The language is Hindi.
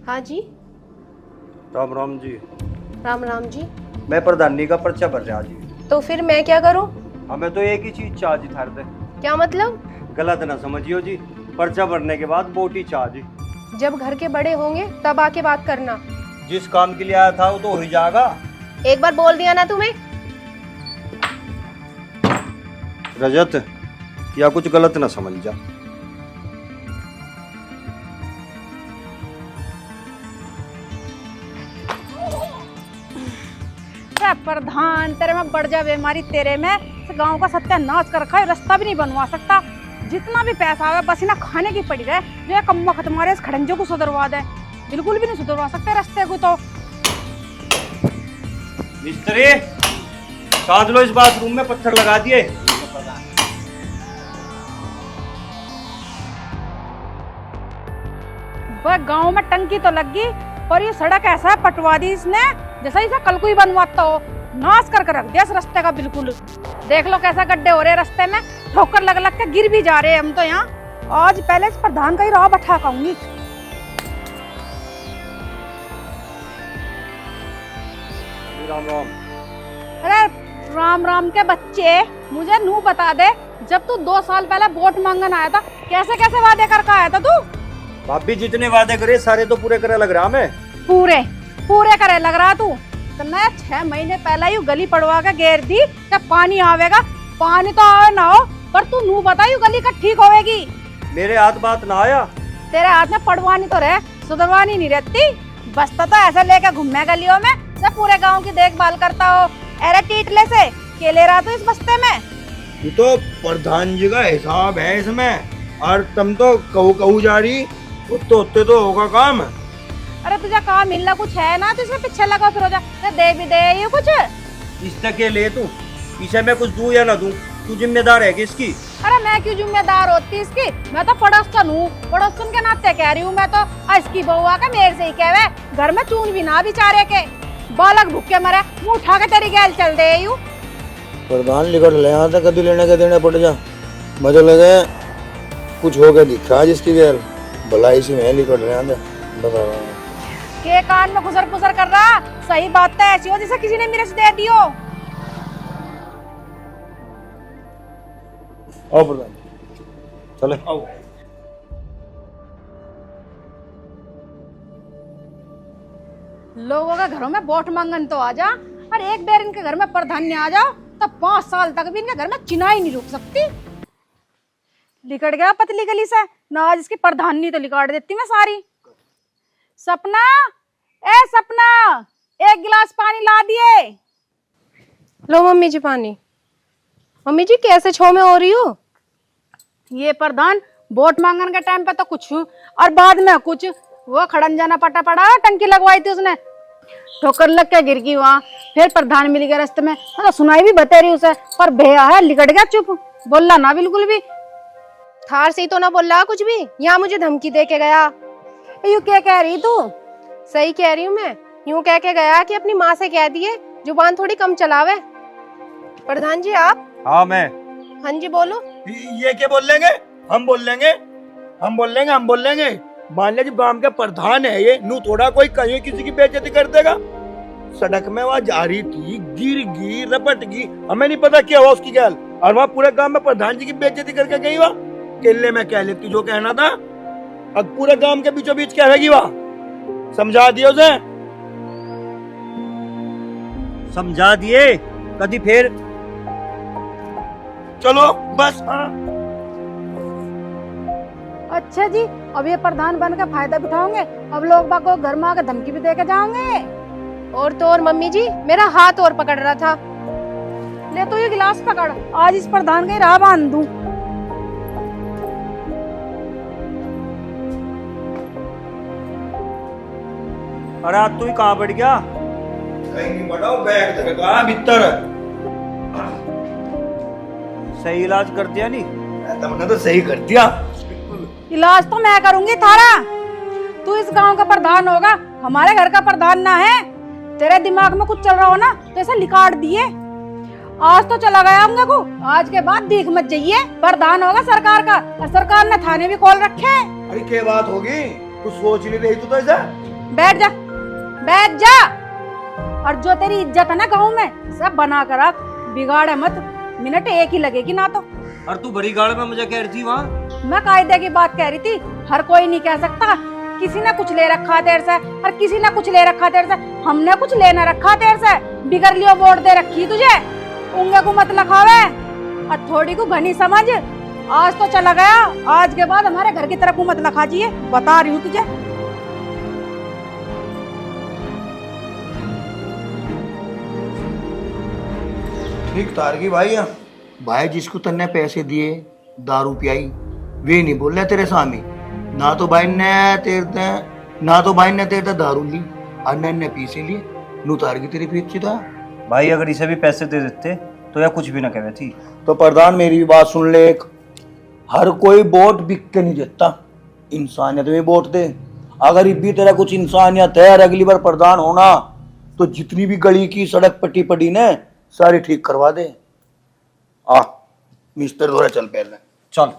हाँ जी। राम राम जी। राम राम जी। मैं प्रधानी का पर्चा भर रहा जी। तो फिर मैं क्या करूं? हमें तो एक ही चीज चाह जी थार दे। क्या मतलब? गलत ना समझियो जी, पर्चा भरने के बाद बोटी चाह जी। जब घर के बड़े होंगे तब आके बात करना। जिस काम के लिए आया था वो तो हो ही जाएगा। एक बार बोल दिया ना तुम्हें। रजत, या कुछ गलत ना समझ जा। प्रधान तेरे में बढ़ जा बेमारी, तेरे में इस गांव का सत्यानाश कर रखा है, रास्ता भी नहीं बनवा सकता। जितना भी पैसा आवे बस इन्हें खाने की पड़ी रहे। जो है कम्मा खत्म इस खड़ंजो को सुधरवा दे, बिल्कुल भी नहीं सुधरवा सकते रास्ते को। तो मिस्त्री, साध लो, इस बाथरूम में पत्थर लगा दिए। वह गांव में टंकी तो लग गई, पर ये सड़क ऐसा पटवा दी इसने जैसा इसे कल को ही बनवाता हो। नाश करके रख दिया इस रास्ते का बिल्कुल। देख लो कैसा गड्ढे हो रहे रास्ते में, ठोकर लग लग के गिर भी जा रहे हैं हम तो यहाँ। आज पहले इस प्रधान का ही राह बैठा खाऊंगी। राम राम। अरे राम राम के बच्चे, मुझे नू बता दे, जब तू 2 साल पहले वोट मांगन आया था कैसे कैसे वादे करके आया था तू? भाभी जितने वादे करे सारे तो पूरे करे लग रहा मैं। पूरे पूरे करे लग रहा तू। तो मैं 6 महीने पहले ही गली पड़वा के घेर दी, जब पानी आवेगा। पानी तो आवे ना हो, पर तू नू बता यू गली का ठीक होवेगी। मेरे हाथ बात ना आया। तेरे हाथ में पड़वानी तो रहे, सुधरवानी नहीं रहती। बस्ता तो ऐसा लेके घूमे गलियों में जब पूरे गांव की देखभाल करता हो। अरे टीटले से के ले रहा तू इस बस्ते में? ये तो प्रधान जी का हिसाब है इसमें, और तुम तो कहू जा रही उत्ते तो होगा काम। अरे तुझे काम मिलना कुछ है ना, तो इसके पीछे लगा फिर हो जा। दे भी दे ये कुछ। इस तक के ले तू, पीछे मैं कुछ दूं या ना दूं, तू जिम्मेदार है किसकी? अरे मैं क्यों जिम्मेदार होती इसकी? मैं तो पड़ोसन हूँ, पड़ोसन के नाते कह रही हूँ मैं तो। इसकी बहू आके मेरे से ही कहवे, घर में चून भी ना बेचारे के, बालक भूखे मरे, मुँह उठा के तेरी गैल चल दे यू। प्रधान लिखट ले यहाँ तक कभी लेने के देने पड़ जा। मुझे लगे कुछ हो गया दिखा जिसकी गैर भलाई से मैं लिखट ले आंदा बता रहा हूँ। के कान में घुसर पुसर कर रहा? सही बात तो ऐसी हो जैसे किसी ने मेरे से दे दी हो। आओ प्रधान, चले आओ। लोगों के घरों में वोट मांगन तो आ जा, और एक बार इनके घर में प्रधान आ जाओ तो 5 साल तक भी इनके घर में चिनाई नहीं रुक सकती। लिकट गया पतली गली से ना, आज इसकी प्रधानी तो लिकाट देती मैं सारी। सपना, ए सपना, 1 गिलास पानी ला दिए। लो मम्मी जी पानी। मम्मी जी कैसे छो में हो रही हो? ये प्रधान वोट मांगन के टाइम पे तो कुछ और बाद में कुछ। वो खड़न जाना पटा पड़ा, टंकी लगवाई थी उसने, ठोकर लग के गिर गई वहाँ। फिर प्रधान मिल गया रास्ते में, तो सुनाई भी बतेरी उसे, पर भैया है लिकट गया चुप, बोला ना बिल्कुल भी। थार से ही तो ना बोल रहा कुछ भी, यहाँ मुझे धमकी दे के गया। यू क्या कह रही तू? सही कह रही हूँ मैं, यूं कह के गया कि अपनी माँ से कह दिए जुबान थोड़ी कम चलावे। प्रधान जी आप? हाँ मैं। हाँ जी बोलो। ये क्या बोल लेंगे? हम बोल लेंगे, हम बोल लेंगे, हम बोल लेंगे। मान लिया गांव के प्रधान है ये, नू थोड़ा कोई कहीं किसी की बेइज्जती कर देगा। सड़क में वहाँ जा रही थी, गिर गई, रपट गई, हमें नहीं पता क्या हुआ उसकी गैल, और वहाँ पूरे गांव में प्रधान जी की बेइज्जती करके गई। वहाँ केले में कह लेती जो कहना था, अब पूरे गांव के बीचों बीच कह रहेगी। वहाँ समझा दिया उसे, समझा दिए कभी फिर। चलो बस। हाँ अच्छा जी, अब ये प्रधान बन के फायदा उठाओगे? अब लोग बाग को घर में आके धमकी भी दे के जाओगे। और तो और मम्मी जी मेरा हाथ और पकड़ रहा था। ले तो ये गिलास पकड़, आज इस प्रधान के राह बांध दूं। अरे आज तू ही कहाँ बढ़ गया? कहीं नहीं बढ़ाओ, बैग धरका भीतर। सही इलाज कर दिया नहीं? तुमने तो सही कर दिया। इलाज तो मैं करूंगी थारा। तू इस गांव का प्रधान होगा, हमारे घर का प्रधान ना है। तेरे दिमाग में कुछ चल रहा हो ना तो ऐसा लिकाट दिए। आज तो चला गया हम देखो, आज के बाद देख मत जाइए। प्रधान होगा सरकार का, और सरकार ने थाने भी खोल रखे। अरे क्या बात होगी, कुछ सोच नहीं रही तू तो ऐसा? बैठ जा, बैठ जा। और जो तेरी इज्जत है ना गाँव में, सब बना कर रख, बिगाड़े मत, मिनट एक ही लगेगी ना तो। और तू बड़ी गाड़ में मुझे कह रही थी वहाँ। मैं कायदे की बात कह रही थी, हर कोई नहीं कह सकता। किसी ने कुछ ले रखा तेरे से और किसी ने कुछ ले रखा तेरे से, हमने कुछ लेना रखा तेरे से, बिगड़ लियो वोट दे रखी तुझे, उंगे को मत लखावे और थोड़ी को घनी समझ। आज तो चला गया, आज के बाद हमारे घर की तरफ को मत लखा जिए, बता रही हूँ तुझे। ठीक तारगी भाई, भाई जिसको तन्ने पैसे दिए दारू पियाई, वे नहीं बोल रहे तेरे सामने। ना तो भाई ने तेरे दारू ली और ने पीसे लिए, नू तारगी तेरी पीछे था। भाई अगर इसे भी पैसे दे देते तो या कुछ भी ना कहवे थी। तो प्रधान मेरी भी बात सुन ले, एक हर कोई वोट बिक के नहीं देता, इंसानियत में वोट दे। अगर भी तेरा कुछ इंसानियत है और अगली बार प्रधान होना, तो जितनी भी गली की सड़क पट्टी पड़ी ने सारी ठीक करवा दे। आ मिस्टर थोड़ा चल पहले चल।